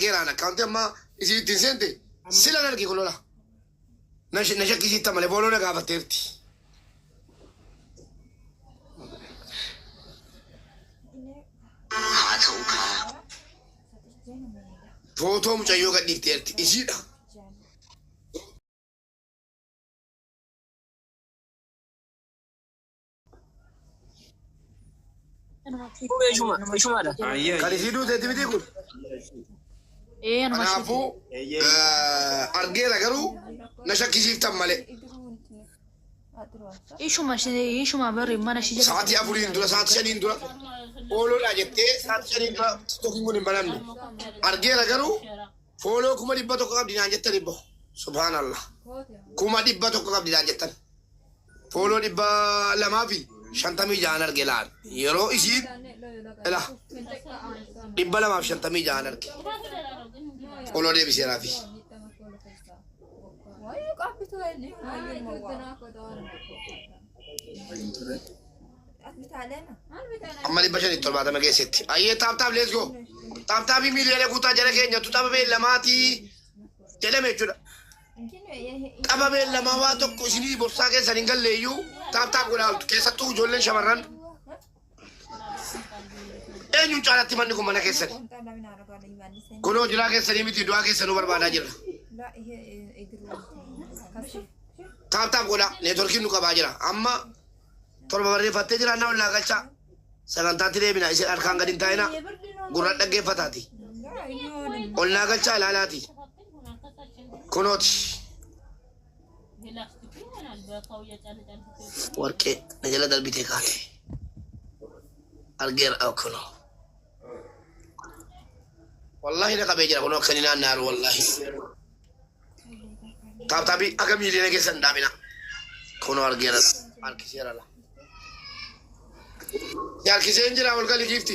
argeera ana kaunti amma isi ittiin seente sila arge kulola na shakkisiitta malee booloo na gaafatteerti. haa ta'u kaa Footoo mucayyoo gadhiifteerti isiidha. Kan isii duuteetti miti kun. Kanaafuu argeera garuu na shakkisiiftan malee. Ishuma bari mana shi Sa'aatii afuriin dura sa'aatii shaniin dura ooloodhaa jettee sa'aatii shaniin dura tokkiin kun hin banamne. Argeera garuu fooloo 100 qabdi naan jettan ibbo. Subhaanallah. 100 qabdi naan jettan. Fooloo 256 arge laan. Yeroo isiin ila 256 arge. Fooloo deebiseeraa fi. Amma 570 keessatti. Ayyee taaptaaf let's go. Taaptaafi miiliyoona guutaa jala keenya tu tapha beellamaatii jedhame jechuudha. Tapha beellamaa waa tokko isinii borsaa keessan hin galleeyyuu taaptaaf godhaa keessattuu ijoolleen shamarran. Eenyuun caalatti manni kun mana keessani? Kunoo jiraa keessanii miti du'aa keessanuu barbaadaa jirra. Taaptaaf godhaa neetworkiin nu qabaa jira. Amma torba barreeffattee jira na ollaa galchaa. Sagantaatti deebina isin harkaan gadi hin taa'ina. Gurra dhaggeeffataati. Ollaa galchaa ilaalaati. Kunooti. Warqee na jala darbitee kaate. Argeera kunoo. Wallahi na qabee jira kunoo akkanii naannaaru wallahi. Taaptaabii akka miiliyoona keessa hin dhaabina. Kunoo argeera harkiseera la. Harkisee hin jira olgali giifti.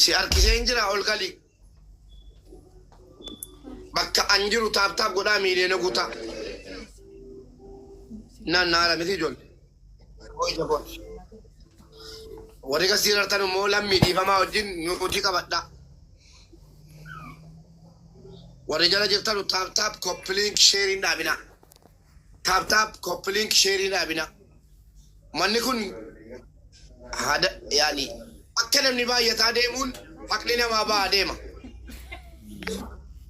Si harkisee hin jira olgali. Bakka an jiru taaptaaf godhaa miiliyoona guutaa. Naannaara miti ijoollee. Warri kasii hartan immoo lammii dhiifamaa wajjin nuti qabadha. Warri jala jirtan taaptaaf koppiliink sheeriin dhaabina. Taaptaaf koppiliink sheeriin dhaabina. Manni kun haada yaani akka namni baay'ataa deemuun haqni namaa ba'a deema.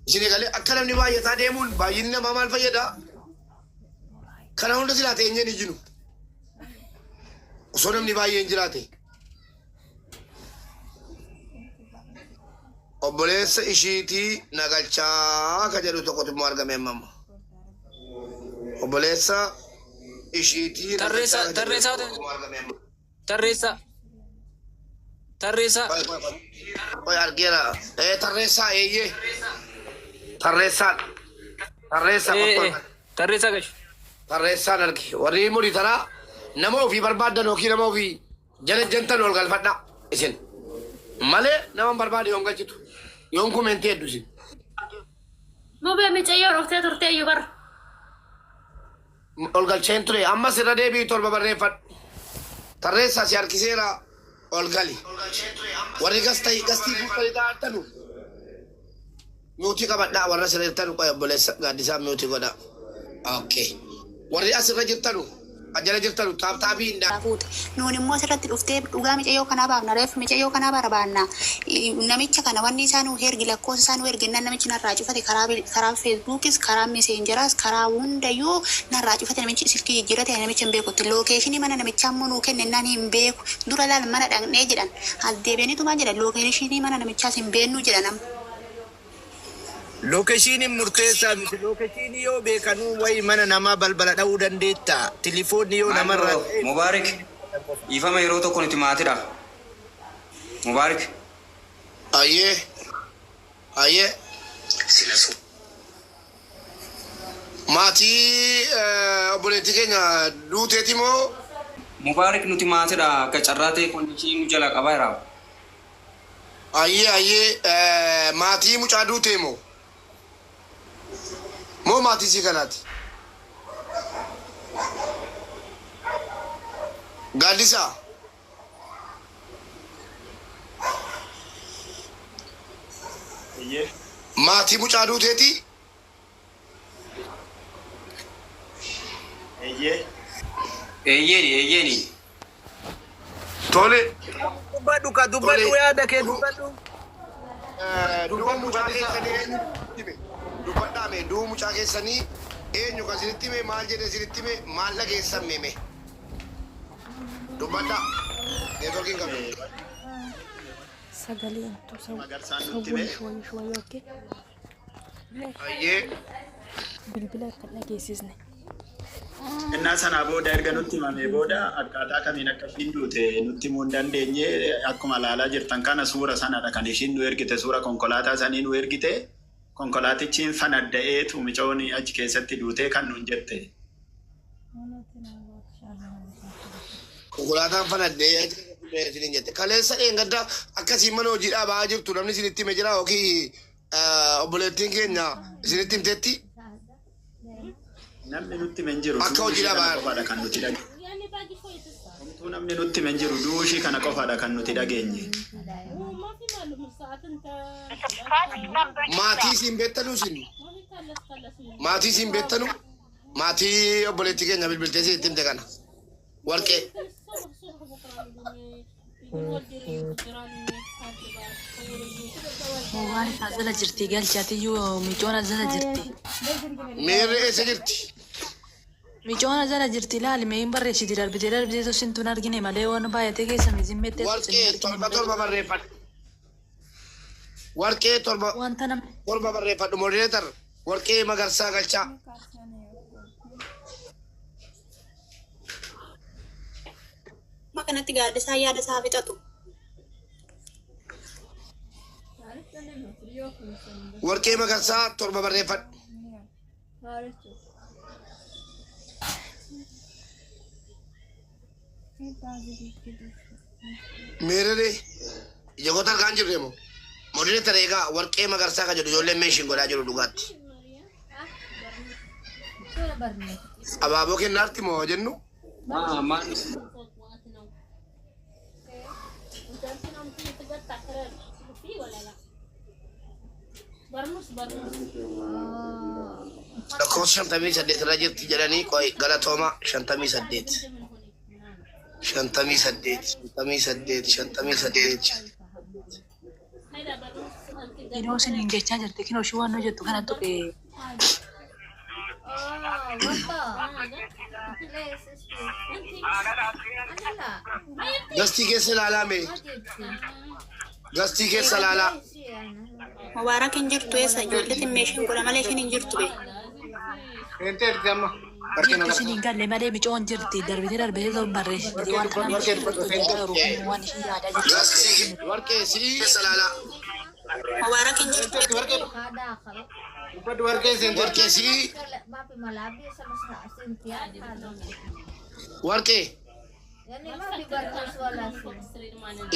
Isin galee akka namni baay'ataa deemuun baay'inni namaa maal fayyada? Kana hunda silaa teenyeen ijinu. Osoo namni baay'een jiraate. Obboleessa ishiitii nagalchaa ka jedhu tokkotu immoo argame amma. Obboleessa ishiitii Tarreessa. Oy argeera. Tarreessa eeyyee. Tarreessa gash. Tarreessaan arge. Warri murii taraa nama ofii barbaadan yookiin nama ofii jala jantan ol galfadha isin. Malee nama barbaade yoon galchitu. Yoon kumentii hedduu isin. Mubee micayyoo dhoftee turtee iyyuu bara. Ol galcheen ture ammas irra deebii torba barreeffadhu. Tarreessaa si harkiseera ol gali. Warri gastii buufatanii taa'attanu. Miutii qabadhaa warra sirreettanu qoya obboleessa gaaddisaa miutii godha. Okay. Warri asirra jirtanu ajjala jirtanu taaptaabii hin dhaa. Nuuni immoo asirratti dhuftee dhugaa micayyoo kanaa baafna reefu micayyoo kanaa barbaanna. Namicha kana wanni isaa nu hergi lakkoofsa isaa nu erginnan namichi narraa cufate karaa feesbuukis karaa meseenjeraas karaa hundayyuu narraa cufate namichi silkii jijjiirate namicha hin beekutti lookeeshinii mana namichaa immoo nuu kennennaan hin beeku dura laal mana dhaqnee jedhan deebi'aniitumaa jedhan lookeeshinii mana namichaas hin beennuu jedhan. Lookeshiiniin murteessaa miti. Lookeshiinii yoo beekanuu wayi mana namaa balbala dha'uu dandeetta. Tilifoonni yoo namarraa. Mubaarik. Ifama yeroo tokko nuti maatidha. Mubaarik. Ayyee. Silasu. Maatii obboleettii keenya duuteeti moo? Mubaarik nuti maatidha. Akka carraa ta'e qonnichi nu jala qabaa jira. Ayyee. Maatii mucaa duutee moo? Moo maatii si kanaati? Gaaddisaa? Maatii mucaa duuteeti. Eeyyeni. Tole. Dubbadhu yaada kee dubbadhu. Duuba mucaa keessanii dubbadhaame duuba mucaa keessanii eenyu kan isinitti hime maal jedhe isinitti hime maal dhageessan mime dubbadhaa neetworkiin qabu. Sagaleen tu shawwii okkee. Ayyee. Bilbila akka dhageessisne. Innaa sanaa booda erga nutti himamee booda akkaataa kamiin akka ishiin duute nutti himuu hin dandeenye akkuma ilaalaa jirtan kana suura sanadha kan ishiin nu ergite suura konkolaataa sanii nu ergite konkolaatichiin fanadda'eetu mucoon achi keessatti duutee kan nuun jette. Konkolaataan fanaddee isiniin jette kaleessa dheengadda akkasiin mana hojiidhaa ba'aa jirtu namni isinitti hime jira yookiin obboleettiin keenya isinitti himteetti. Namni nutti men jiru akka hojiidhaa ba'aa qofaadha kan nuti dhageenye. Namni nutti men jiru duushii kana qofaadha kan nuti dhageenye. Maatii isin beektanu isin maatii isin beektanu maatii obboleettii keenya bilbiltee isinitti himte kana warqee. Waan asala jirti galchaatiyyuu micoon asala jirti. Meerre eessa jirti? Micoon asala jirti ilaali mee hin barreessiti darbitee tosintuun argine malee waan baay'atee keessa mizimmette. Warqee torba barreeffadhu. Warqee wanta namni torba barreeffadhu moderator warqee magarsaa galchaa. Makanatti gaaddisaa yaada isaa fixatu. Warqee magarsaa torba barreeffadhu. Meerre ijogoota argaan jirre moo moderator eegaa warqee magarsaa kan jedhu ijoolleen meeshiin godhaa jiru dhugaatti. Abaaboo kennaarti moo jennu? Lakkoofsa 58 irra jirti jedhanii qoy galatooma 58. 58. yeroo isin jechaa jirti kinoo ishee waan jettu kanattu Gastii keessa ilaalame. Gastii keessa ilaalaa. Mubaarak hin jirtu eessa ijoolleetiin meeshiin godha malee ishiin hin jirtu be. Ente erti amma. jirtu isin hin galle malee micoon jirti darbitee osoo barreessiti wanta namni waan isheen yaadaa jirti. Warqee si keessa ilaalaa. Mubaarak hin jirtu. Warqee si. Warqee.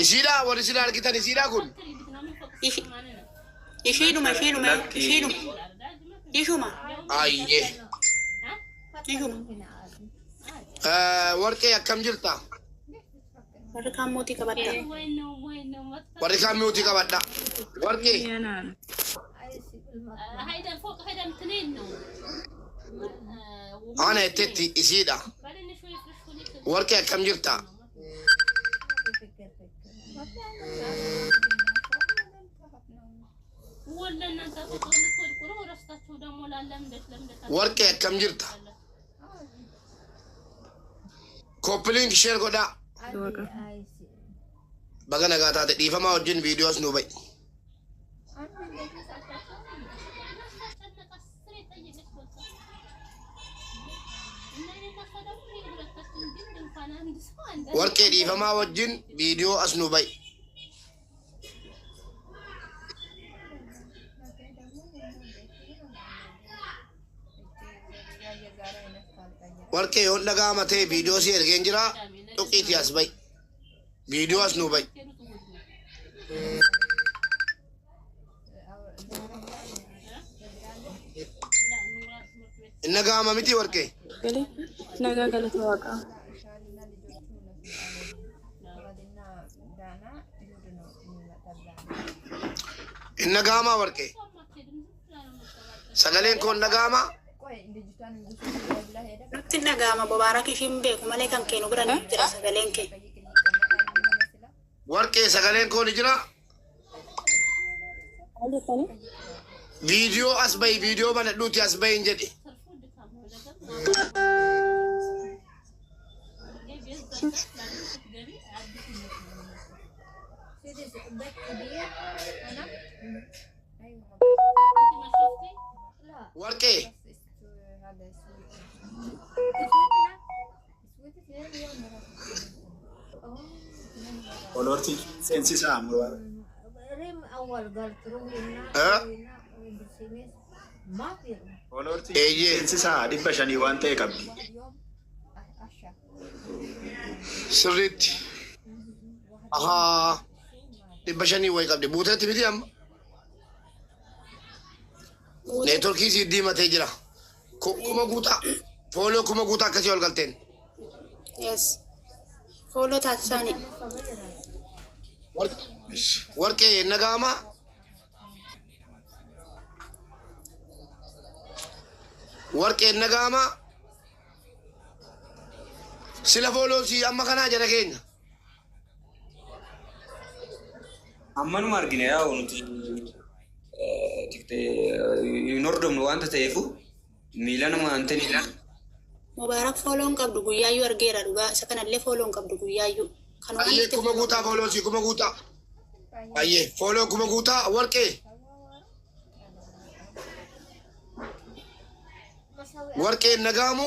Isiidha warri isin argitan isiidha kun. Ishiidhuma. Ayyee. Ishuma. Warqee akkam jirta? Warri kaan mootii qabadda. Warri kaan mootii qabadda. Warqee. Ana ettetti isiidha. Warqee akkam jirta? Warqee akkam jirta? Koppiliin ishee godhaa. Baga nagaa taate dhiifamaa wajjin viidiyoos nu ba'i. Warqee dhiifamaa wajjin viidiyoo as nu ba'i. Warqee yoon dhagaa matee viidiyoo si ergeen jira dhuqiitii as ba'i. Viidiyoo as nu ba'i. Inni gaama miti warqee. Nagaa galata waaqaa. Innagaamaa warqee. Sagaleen koo innagaamaa. Nutti nagama Mubarak ishiin beeku malee kan keenu bira ni jira sagaleen kee. Warqee sagaleen koo ni jira. Viidiyoo as bahi viidiyoo mana dhuuti as bahi hin jedhe. Warqee. Olorti seensisaa muraa. Olorti seensisaa 500 waan ta'e qabdi. Sirriitti. Ahaa. 500 wayi qabdi. Buuteetti miti amma. Neetworkii si diimatee jira. Kuma guutaa. Fooloo kuma guutaa akkasii ol galteen. Yes. Follow taasisani. Warqee nagaamaa. Warqee nagaamaa. Sila fooloo si amma kanaa jala keenya. Ammanuma argine yaa nuti hin hordofnu wanta ta'eefu miilanuma antaniidha. Mubarak follow qabdu guyyaayyuu argeera dhugaa isa kanallee follow qabdu guyyaayyuu. Ayyee kuma guutaa fooloo si kuma guutaa. Ayyee fooloo kuma guutaa warqee. Warqee nagaamu.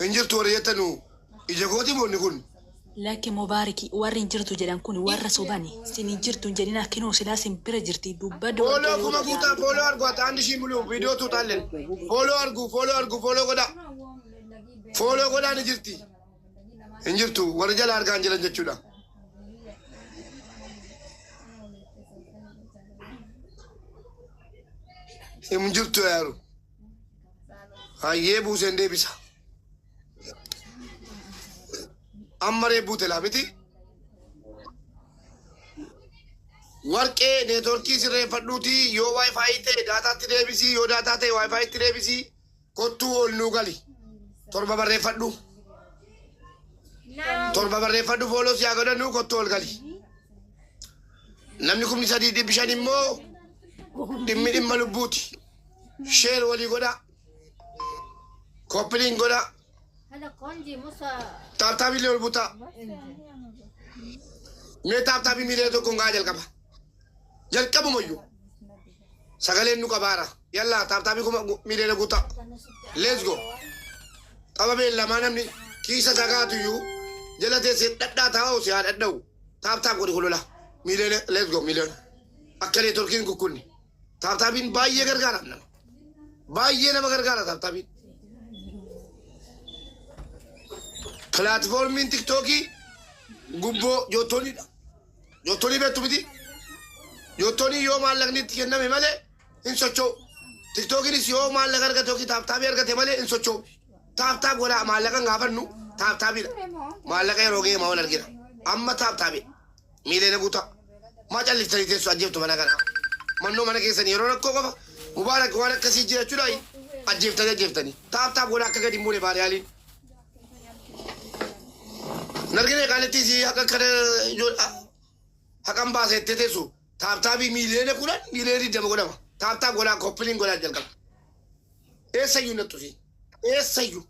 Injirtu warreettanu ija kooti moonni kun. Lakki Mubaariki warri hin jirtu jedhan kun warra sobani. Sin hin jirtu jedhin akkinoo silaa sin bira jirti dubbaddu. Fooloo kuma guutaa fooloo argu ati andi shii muluu viidiyoo tuutaalleen. Fooloo argu fooloo godhaa. Fooloo godhaa ni jirti. Hin jirtu warri jala argaan jiran jechuudha. Hin jirtu yaaru. Hayyee buuseen deebisa. Ammaree buute laa miti. Warqee neetworkii sirreeffadhuuti yoo waayifaayi ta'e daataatti deebisii yoo daataa ta'e waayifaayitti deebisii kottuu ol nuu gali. Torba barreeffadhu. Torba barreeffadhu fooloo siyaa godhannu kottuu ol gali. Namni 3,500 immoo dhimma lubbuuti. Sheer walii godhaa. Koppiliin godhaa. Taaptaabii ol butaa. Mee taaptaabii miilee tokko ngaa jalqaba. Jalqabumayyuu. Sagaleen nu qabaara. Yallaa taaptaabii kuma miilee guutaa. Let's go. Xaba beellamaa namni kiisa sagaatuyyuu jala teessee dhadhaa taa'u si haa dhadha'u. Taaptaap godhi kolola. Miilee let's go miilee. Akka neetworkiin kukkunni. Taaptaabiin baay'ee gargaara nama. Baay'ee nama gargaara taaptaabiin. Platformiin TikTokii gubboo joottooniidha. Joottoonii beektu miti. Joottoonii yoo maallaqni itti kenname malee hin socho'u. TikTokiinis yoo maallaqa argate yookiin taaptaabii argate malee hin socho'u. Taaptaap godhaa maallaqa gaafannu taaptaabiidha. Maallaqa yeroo ga'e maa ol argina. Amma taaptaabii. Miilee guutaa. Maa calliftanii teessu ajjeeftu mana kana. Mannoo mana keessanii yeroo rakkoo qofa Mubaarak waan akkasii jirachuudhaan ajjeeftanii. Taaptaap godhaa akka gadi hin buune baariyaaliin. Nargine kaaletti si haqan baasettee teessu taaptaabii miileena kudhan miileena 20 godhama. Taaptaap godhaa koppiliin godhaa jalqaba. Eessayyuu nattu si. Eessayyuu.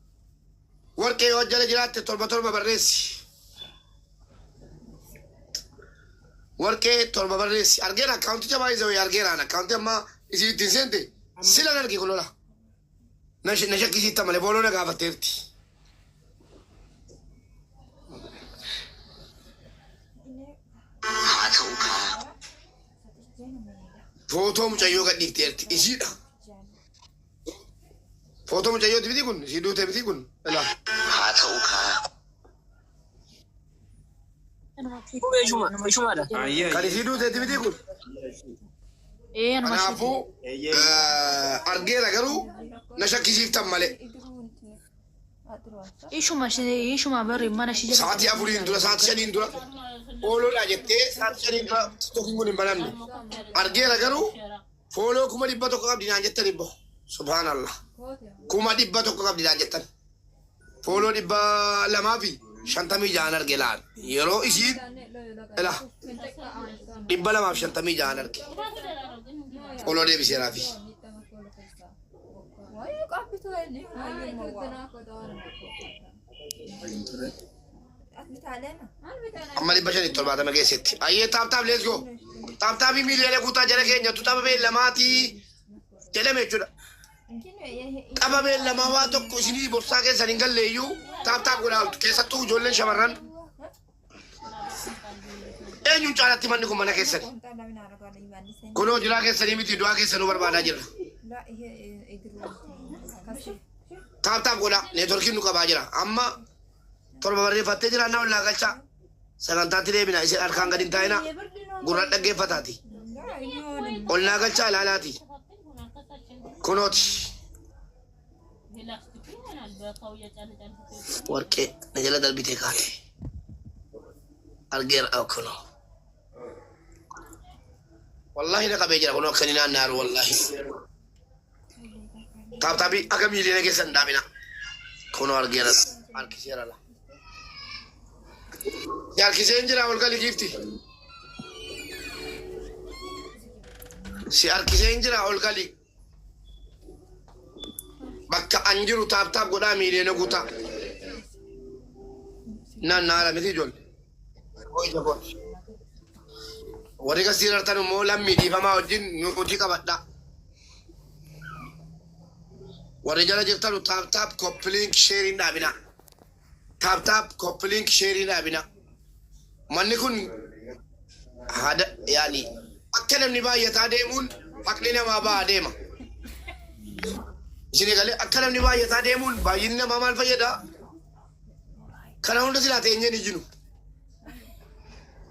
Warqee yoo jala jiraatte torba barreessi. Warqee torba barreessi. Argeera akkaawunticha baay'ee zawee argeeraan akkaawunti amma isii ittiin seente sila nargee kolola. Na shakkisiitta malee booloo na gaafatteerti. Footoo mucayyoo gadhiifteerti isiidha. Footoo mucayyooti miti kun isii duute miti kun. Haa ta'uu kaa. Kan isii duuteeti miti kun. Kanaafuu argeera garuu na shakkisiiftan malee. ishuma barri mana shi jira. Sa'aatii afuriin dura sa'aatii shaniin dura fooloodha jettee sa'aatii shaniin dura tokkiin kun hin banamne. Argeera garuu fooloo 100 qabdi naan jettan dhibbo. Subhaanallah. 100 qabdi naan jettan. Fooloo 256 arge laan. Yeroo isiin ila 256 arge. Fooloo deebiseeraa fi. Amma 570 geessetti. Ayyee taaptaaf let's go. Taaptaafi miiliyoona guutaa jala keenya tu tapha beellamaatii jedhame jechuudha. Tapha beellamaa waa tokko isinii borsaa keessan hin galleeyyuu taaptaaf godhaa keessattuu ijoolleen shamarran. Eenyuun caalatti manni kun mana keessani? Kunoo jiraa keessanii miti du'aa keessanuu barbaadaa jirra. Taaptaaf godhaa neetworkiin nu qabaa jira. Amma torba barreeffattee jira na ollaa galchaa. Sagantaatti deebina isin harkaan gadi hin taa'ina. Gurra dhaggeeffataati. Ollaa galchaa ilaalaati. Kunooti. Warqee na jala darbitee kaate. Argeera kunoo. Wallahi na qabee jira kunoo akkanii naannaaru wallahi. Taaptaafi akka miiliyoona keessa hin daamina. Kunoo argeera harkiseera la. Si jira ol gali gifti. Si harkiseen jira ol gali. Bakka an jiru taaptaaf godhaa miiliyoona guutaa. Naannaadha miti ijoollee. Warri kasii rartan immoo lammii dhiifamaa wajjin nuti qabadha. Warri jala jirtanu taaptaaf koppiliink sheeriin dhaabina. Taaptaaf koppiliink sheeriin dhaabina. Manni kun hada yaani akka namni baay'ataa deemuun haqni namaa ba'a deema. Isin egalee akka namni baay'ataa deemuun baay'inni namaa maal fayyada? Kana hunda silaa teenyeen ijinu.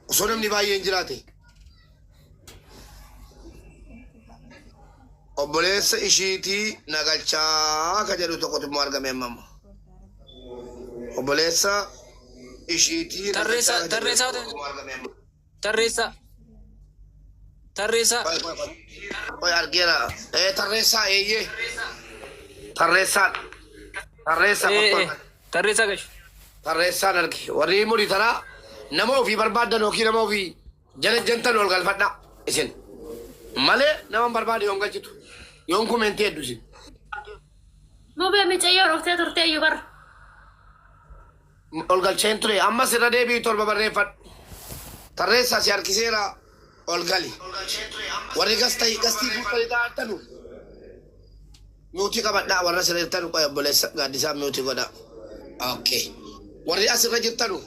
Osoo namni baay'een jiraate. Obboleessa ishiitii nagalchaa ka jedhu tokkotu immoo argame amma. Obboleessa ishiitii Tarreessa. Oy argeera. Tarreessa eeyyee. Tarreessa gash. Tarreessaan arge. Warri murii taraa nama ofii barbaaddan yookiin nama ofii jala jantan ol galfadha isin. Malee nama barbaade yoon galchitu. Yoon kumentii hedduu isin. Mubee micayyoo dhuftee turtee iyyuu bara. Ol galcheen ture ammas irra deebii torba barreeffadhu. Tarreessaa si harkiseera ol gali. Warri gastii guuttanii taa'attanu. Miutii qabadhaa warra sirreettanu qoya obboleessa gaaddisaa miutii godha. Okay. Warri asirra jirtanu